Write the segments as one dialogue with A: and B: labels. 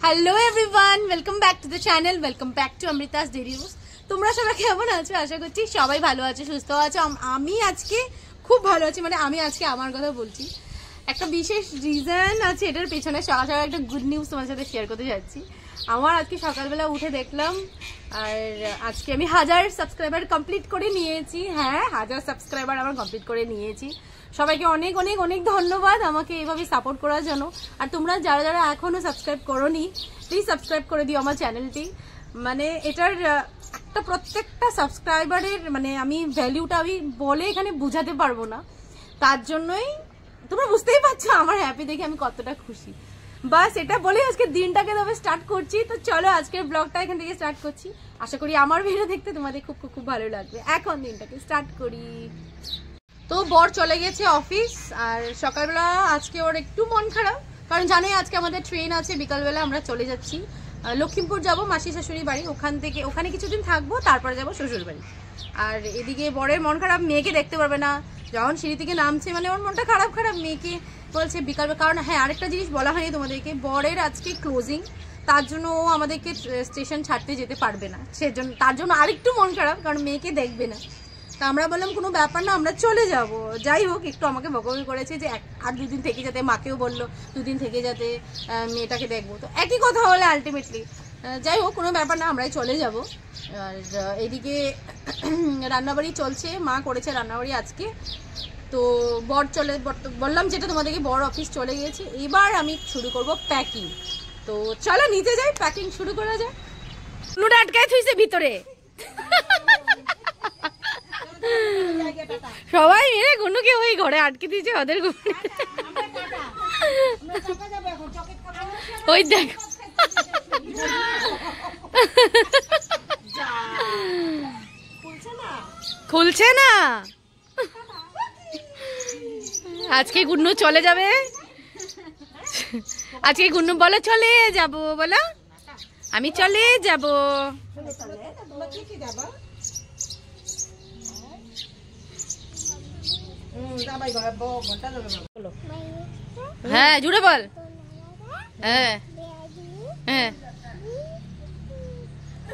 A: Hello everyone, welcome back to the channel, welcome back to Amrita's daily news. তোমরা সবাই কেমন আছো? আশা করছি সবাই ভালো আছো, সুস্থ আছো। আমি আজকে খুব ভালো আছি, মানে আমি আজকে আমার কথা বলছি। একটা বিশেষ রিজন আছে এটার পেছনে। সকাল সকাল একটা গুড নিউজ তোমার সাথে শেয়ার করতে যাচ্ছি। আমার আজকে সকালবেলা উঠে দেখলাম, আর আজকে আমি 1000 সাবস্ক্রাইবার কমপ্লিট করে নিয়েছি। হ্যাঁ, 1000 সাবস্ক্রাইবার আমার কমপ্লিট করে নিয়েছি। সবাইকে অনেক অনেক অনেক ধন্যবাদ আমাকে এইভাবে সাপোর্ট করার জন্য। আর তোমরা যারা যারা এখনো সাবস্ক্রাইব করোনি, প্লিজ সাবস্ক্রাইব করে দিও আমার চ্যানেলটি। মানে এটার একটা প্রত্যেকটা সাবস্ক্রাইবারের মানে আমি ভ্যালুটা আমি বলে এখানে বোঝাতে পারবো না। তার জন্যই তোমরা বুঝতেই পারছো আমার হ্যাপি দেখে আমি কতটা খুশি। বাস এটা বলে আজকে দিনটাকে তবে স্টার্ট করছি। তো চলো আজকের ব্লগটা এখান থেকে স্টার্ট করছি। আশা করি আমার ভিডিও দেখতে তোমাদের খুব খুব খুব ভালো লাগবে। এখন দিনটাকে স্টার্ট করি। তো বর চলে গেছে অফিস, আর সকালবেলা আজকে ওর একটু মন খারাপ, কারণ জানোই আজকে আমাদের ট্রেন আছে। বিকালবেলা আমরা চলে যাচ্ছি লক্ষ্মীমপুর, যাব মাসি শাশুড়ি বাড়ি। ওখানে কিছুদিন থাকবো, তারপরে যাব শ্বশুর বাড়ি। আর এদিকে বরের মন খারাপ, মেয়েকে দেখতে পারবে না। যখন সিঁড়ি থেকে নামছে মানে ওর মনটা খারাপ খারাপ। মেয়েকে বলছে বিকালবেলা, কারণ হ্যাঁ আরেকটা জিনিস বলা হয়নি তোমাদেরকে, বরের আজকে ক্লোজিং, তার জন্য ও আমাদেরকে স্টেশন ছাড়তে যেতে পারবে না। সেজন্য তার জন্য আরেকটু মন খারাপ, কারণ মেয়েকে দেখবে না। তা আমরা বললাম কোনো ব্যাপার না, আমরা চলে যাব। যাই হোক, একটু আমাকে বকাবকি করেছে যে আর দুদিন থেকে যেতে, মাকেও বললো দুদিন থেকে যাতে মেয়েটাকে দেখবো। তো একই কথা হলে আলটিমেটলি যাই হোক কোনো ব্যাপার না, আমরাই চলে যাব। আর এদিকে রান্নাবাড়ি চলছে, মা করেছে রান্নাবাড়ি আজকে। তো বললাম যেটা তোমাদেরকে, বড় অফিস চলে গিয়েছে। এবার আমি শুরু করব প্যাকিং। তো চলো নিতে যাই, প্যাকিং শুরু করা যায়। নুডা আটকায় থুইছে ভিতরে, সবাই মিলে গুনুকে ওই ঘরে আটকে দিয়েছে ওদের ঘরে। ওই দেখ খুলছে না। আজকে গুন্নু চলে যাবে। আজকে গুন্নু বলো চলে যাব, বলো আমি চলে যাব। হ্যাঁ জুড়ে বল। হ্যাঁ হ্যাঁ,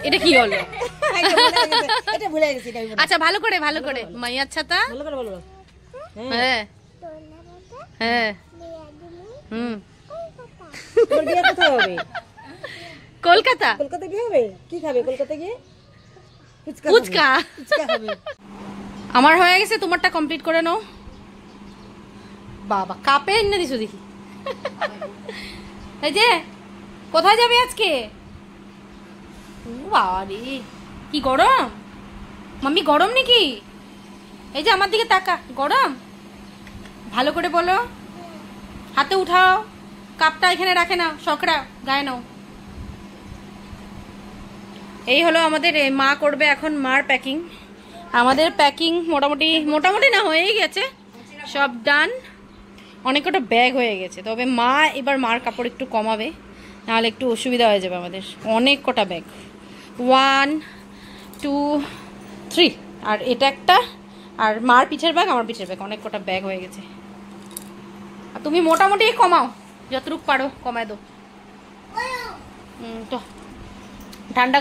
A: এটা কি হলো? আচ্ছা ভালো করে মাইয়ার ছাতা। হ্যাঁ হ্যাঁ কলকাতা।
B: কলকাতা কি হবে? কি খাবে কলকাতা গিয়ে?
A: ফুচকা খাবে। আমার হয়ে গেছে, তোমারটা কমপ্লিট করে নাও। বাবা কাপে এনে দিছো দেখি। এই যে কোথায় যাবে আজকে? বাবা রে কি গরম! মাম্মি গরম নাকি? এই যে আমার দিকে তাকা, গরম? ভালো করে বলো, হাতে উঠাও, কাপটা এখানে রাখে না, সকরা গায়ে নাও। এই হলো আমাদের, মা করবে এখন মার প্যাকিং। আমাদের প্যাকিং মোটামুটি না হয়েই গেছে, সব ডান। অনেক কটা ব্যাগ হয়ে গেছে, তবে মা এবার মার কাপড় একটু কমাবে, নাহলে একটু অসুবিধা হয়ে যাবে আমাদের। অনেক কটা ব্যাগ, 1 2 3, আর এটা একটা, আর মার পিঠের ব্যাগ, আমার পিঠের ব্যাগ, অনেক কটা ব্যাগ হয়ে গেছে। আর তুমি মোটামুটি কমাও, যতটুকু পারো কমায় দাও। তো ঠান্ডা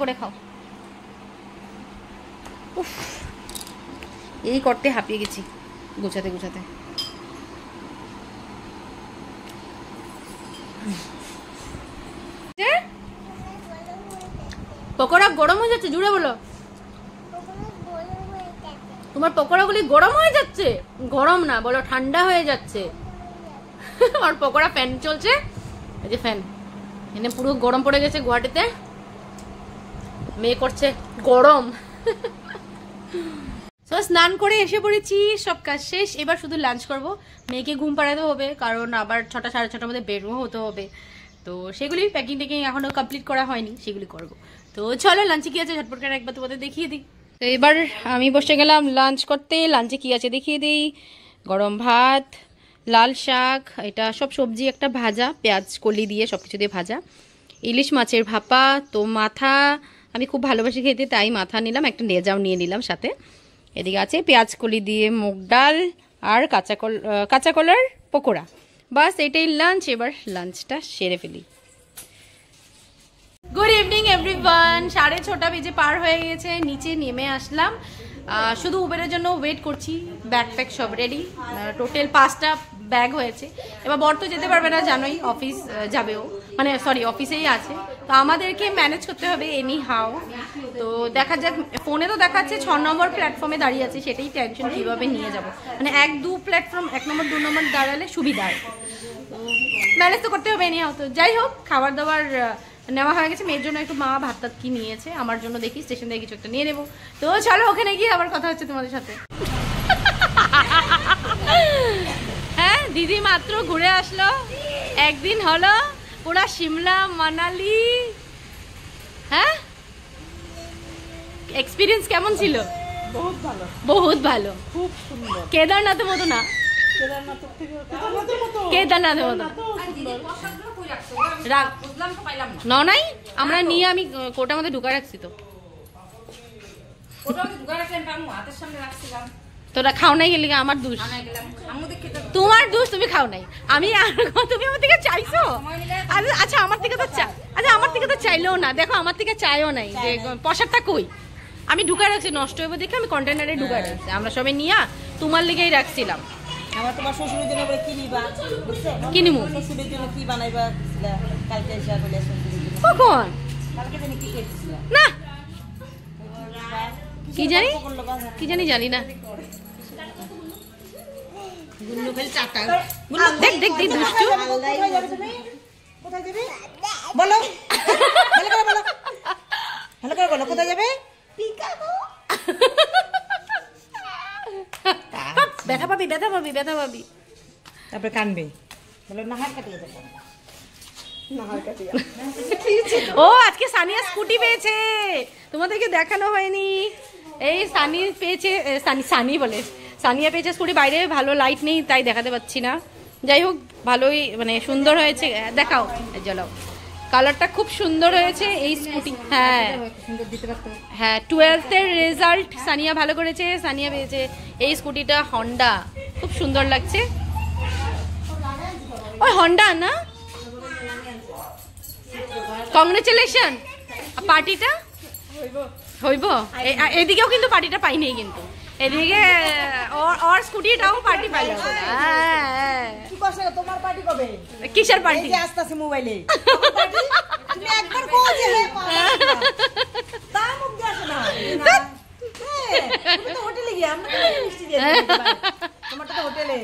A: করে খাও। উফ, এই করতে হাঁপিয়ে গেছি গুছাতে। পকোড়া গরম হয়ে যাচ্ছে, জুড়ে বলো। তোমার পকোড়াগুলি গরম হয়ে যাচ্ছে। গরম না, বলো ঠান্ডা হয়ে যাচ্ছে। আর পকোড়া ফ্যান চলছে, এই যে ফ্যান, এনে পুরো গরম পড়ে গেছে গুয়াহাটিতে। মেয়ে করছে গরম। স্নান করে এসে পড়েছি, সব কাজ শেষ। এবার শুধু লাঞ্চ করব। মেয়েকে ঘুম পাড়াতে হবে, কারণ আবার 6টা 6:30টার মধ্যে বেরও হতে হবে। তো সেগুলি প্যাকিং এখনো কমপ্লিট করা হয়নি, সেগুলি করব। তো চলো লাঞ্চে কি আছে ঝটপট করে একবার তোমাদের দেখিয়ে দিই। তো এবার আমি বসে গেলাম লাঞ্চ করতে। লাঞ্চে কি আছে দেখিয়ে দিই। গরম ভাত, লাল শাক, এটা সব সবজি, একটা ভাজা, পেঁয়াজ কলি দিয়ে সবকিছু দিয়ে ভাজা, ইলিশ মাছের ভাপা। তো মাথা আমি খুব ভালোবাসি খেতে, তাই মাথা নিলাম, একটা লেজাও নিয়ে নিলাম সাথে। এদিকে আছে পেঁয়াজ কলি দিয়ে মুগ ডাল, আর কাঁচা কলার পকোড়া। বাস এটাই লাঞ্চ। এবার লাঞ্চটা সেরে ফেলি। Good evening everyone. 6:30 বেজে পার হয়ে গেছে, নিচে নেমে আসলাম। শুধু উবেরের জন্য ওয়েট করছি। ব্যাগ প্যাক সব রেডি, টোটাল 5টা ব্যাগ হয়েছে। এবার বর তো যেতে পারবে না, জানোই অফিস যাবেও, মানে সরি অফিসেই আছে, তো আমাদেরকে ম্যানেজ করতে হবে এনি হাও। তো দেখা যাক, ফোনে তো দেখাচ্ছে 6 নম্বর প্ল্যাটফর্মে দাঁড়িয়ে আছে, সেটাই টেনশন কিভাবে নিয়ে যাব। মানে 1-2 প্ল্যাটফর্ম, 1 নম্বর 2 নম্বর দাঁড়ালে সুবিধা, তো ম্যানেজ তো করতে হবে এনি হাও। তো যাই হোক, খাবার দাবার নেওয়া হয়ে গেছে। মেয়ের জন্য একটু মা ভাত টাত কি নিয়েছে, আমার জন্য দেখি স্টেশন থেকে কিছু একটা নিয়ে নেবো। তো চলো ওখানে গিয়ে আবার কথা হচ্ছে তোমাদের সাথে। হ্যাঁ, দিদি মাত্র ঘুরে আসলো, একদিন হলো, পুরা সিমলা মানালি। হ্যাঁ, এক্সপিরিয়েন্স কেমন ছিল?
B: বহুত ভালো,
A: বহুত ভালো,
B: খুব সুন্দর।
A: কেদারনাথের মতো না, কেদারনাথের মতো নাই। আমরা নিয়ে আমি কোটার মধ্যে ঢুকায় রাখছি। তো তোরা খাও নাই গেলি, আমার দোষ, তোমার দোষ, তুমি খাও নাই। আমি তুমি আমার থেকে চাইছো? আচ্ছা আমার থেকে তো আচ্ছা আমার থেকে তো চাইলেও না, দেখো আমার থেকে চাইও নাই যে প্রসাদটা কই। আমি ঢুকায় রাখছি, নষ্ট হইব দেখে আমি কন্টেনারে ঢুকায় রাখছি। আমরা সবাই নিয়ে তোমার লেগেই রাখছিলাম।
B: আমার তোমার শ্বশুরের জন্য বলে কি নিবা, বুঝছো?
A: কি নিমু?
B: শ্বশুরের জন্য কি বানাইবা কালকে এসে বলে শ্বশুরের জন্য।
A: কখন?
B: কালকে জানি কি খেয়েছিল
A: না, কি জানি কি জানি, জানি না। দেখ দেখ দেখ দুষ্টু।
B: কোথায় যাবে তুমি? কোথায় যাবে বলো, ভালো করে বলো, ভালো করে বলো, কোথায় যাবে?
A: ব্যথা পাবি, ব্যথা পাবি, ব্যথা পাবি।
B: তারপরে কানবে, বলো নাহার কাটিয়ে দেবো।
A: ও আজকে সানিয়া স্কুটি পেয়েছে, তোমাদেরকে দেখানো হয়নি। এই সানি পেয়েছে, সানি বলে সানিয়া পেয়েছে স্কুটি। বাইরে ভালো লাইট নেই তাই দেখাতে পাচ্ছি না। যাই হোক, ভালোই মানে সুন্দর হয়েছে। দেখাও, জ্বালাও। কালারটা খুব সুন্দর হয়েছে এই স্কুটি। হ্যাঁ হ্যাঁ, 12th-এর রেজাল্ট সানিয়া ভালো করেছে, সানিয়া পেয়েছে এই স্কুটিটা। হন্ডা, খুব সুন্দর লাগছে। ওই হন্ডা না? কংগ্রেচুলেশন। পার্টিটা হইব, এদিকেও কিন্তু পার্টিটা পাইনি, কিন্তু এদিকে ওর স্কুটিটাও পার্টি পাইলো।
B: কি করছ তোমার পার্টি কবে?
A: কিসের পার্টি?
B: এই যে আসছে মোবাইলে তুমি একবার কো যে হে তা মুখ দিয়ে আসে না। তুমি তো হোটেলে গিয়ে, আমরা তো মিষ্টি দিয়ে তোমারটা তো হোটেলে।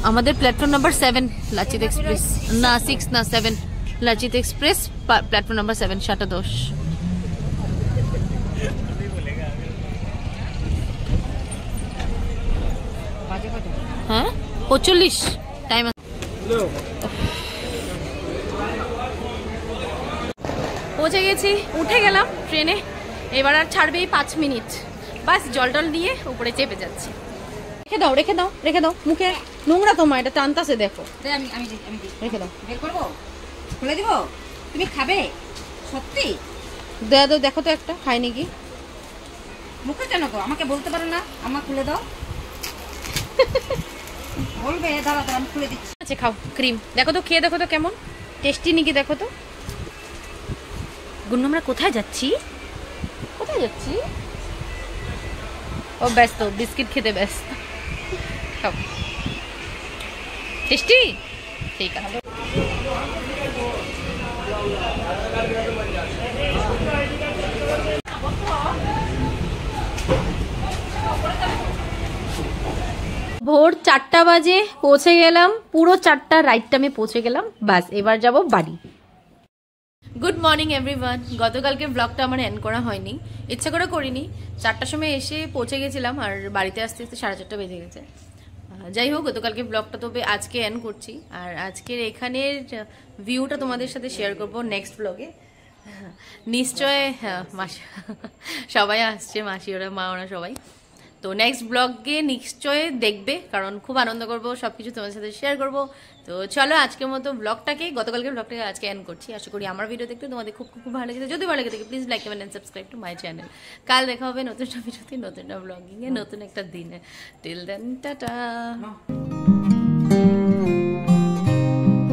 A: আমাদের প্ল্যাটফর্ম নাম্বার 7 লাচিত এক্সপ্রেস, না 6 না 7 লাচিত এক্সপ্রেস, প্ল্যাটফর্ম নাম্বার 7, 7:10। হ্যাঁ 45 টাইম। পৌঁছে গেছি, উঠে গেলাম ট্রেনে। এবার আর ছাড়বেই 5 মিনিট, বাস জল টল নিয়ে উপরে চেপে যাচ্ছি। রেখে দাও, রেখে দাও, রেখে দাও, মুখে নোংরা তোমার, এটা টানতাছে দেখো।
B: আমি
A: রেখে দাও।
B: বের করব, খুলে দিব, তুমি খাবে সত্যি?
A: দেখো তো একটা খাই নাকি।
B: মুখে কেন তো আমাকে বলতে পারো না? আমার খুলে দাও। বলবে দাঁড়া দাঁড়া, আমি খুলে দিচ্ছি।
A: আচ্ছা খাও, ক্রিম দেখো তো, খেয়ে দেখো তো কেমন টেস্টি নাকি, দেখো তো। গুন্নু, আমরা কোথায় যাচ্ছি? কোথায় যাচ্ছি? ও ব্যস্ত, বিস্কিট খেতে ব্যস্ত। খাও, টেস্টি, ঠিক আছে। ভোর 4টা বাজে পৌঁছে গেলাম, পুরো 4টা রাইট টাইমে পৌঁছে গেলাম। বাস এবার যাব বাড়ি। Good morning everyone. গতকালকে ব্লগটা আমার এন্ড করা হয়নি, ইচ্ছা করে করিনি। 4টার সময় এসে পৌঁছে গেছিলাম, আর বাড়িতে আসতে আসতে 4:30 বেজে গেছে। যাই হোক, গতকালকে ব্লগটা তবে আজকে এন্ড করছি, আর আজকের এখানের ভিউটা তোমাদের সাথে শেয়ার করব নেক্সট ব্লগে। নিশ্চয় মাসি সবাই আসছে, মাসি ওরা, মা ওরা সবাই। তো নেক্সট ব্লগে নিশ্চয় দেখবে, কারণ খুব আনন্দ করবো, সবকিছু তোমাদের সাথে শেয়ার করবো। তো চলো আজকের মতো ব্লগটাকে, গতকালকে ব্লগটাকে আজকে এন্ড করছি। আশা করি আমার ভিডিও দেখতে তোমাদের খুব খুব ভালো লেগেছে। যদি ভালো লেগে থাকে please like comment and subscribe to my channel. কাল দেখা হবে নতুন একটা ভিডিওতে, নতুন একটা ব্লগিংয়ে, নতুন একটা দিনে। Till then tata.